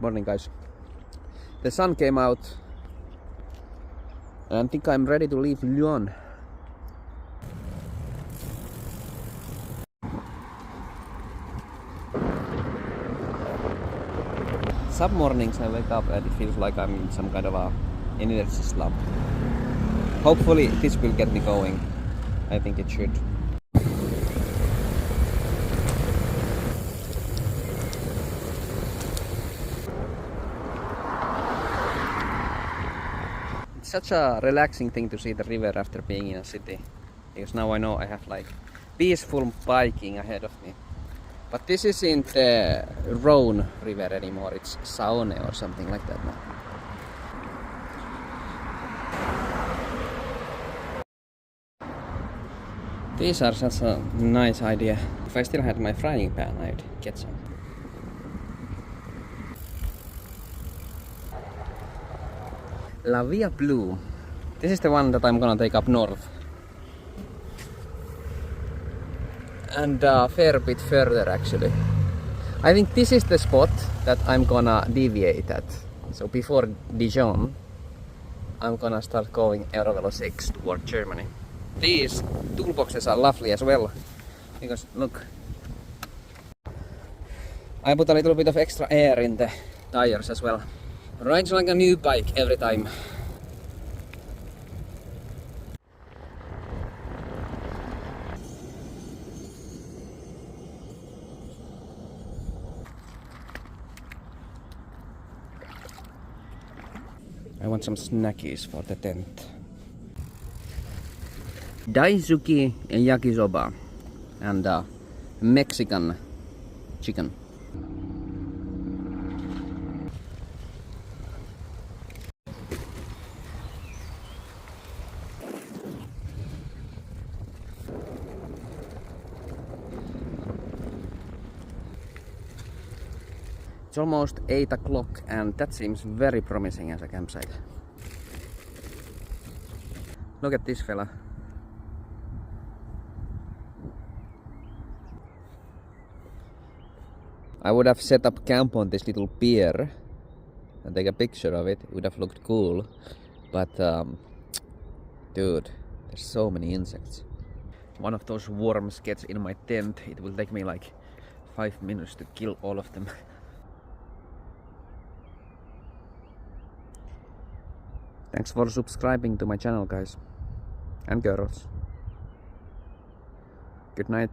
Morning, guys. The sun came out and I think I'm ready to leave Lyon. Some mornings I wake up and it feels like I'm in some kind of a energy slump. Hopefully this will get me going. I think it should. It's such a relaxing thing to see the river after being in a city. Because now I know I have like peaceful biking ahead of me. But this isn't the Rhone river anymore, it's Saone or something like that now. These are such a nice idea. If I still had my frying pan, I'd get some. La Via Blue. This is the one that I'm gonna take up north. And a fair bit further actually. I think this is the spot that I'm gonna deviate at. So before Dijon, I'm gonna start going Eurovelo 6 toward Germany. These toolboxes are lovely as well. Because look, I put a little bit of extra air in the tires as well. Rides like a new bike every time. I want some snackies for the tent. Daisuki yakisoba and Mexican chicken. It's almost 8 o'clock and that seems very promising as a campsite. Look at this fella. I would have set up camp on this little pier and take a picture of it. It would have looked cool. But dude, there's so many insects. One of those worms gets in my tent. It will take me like 5 minutes to kill all of them. Thanks for subscribing to my channel, guys and girls. Good night.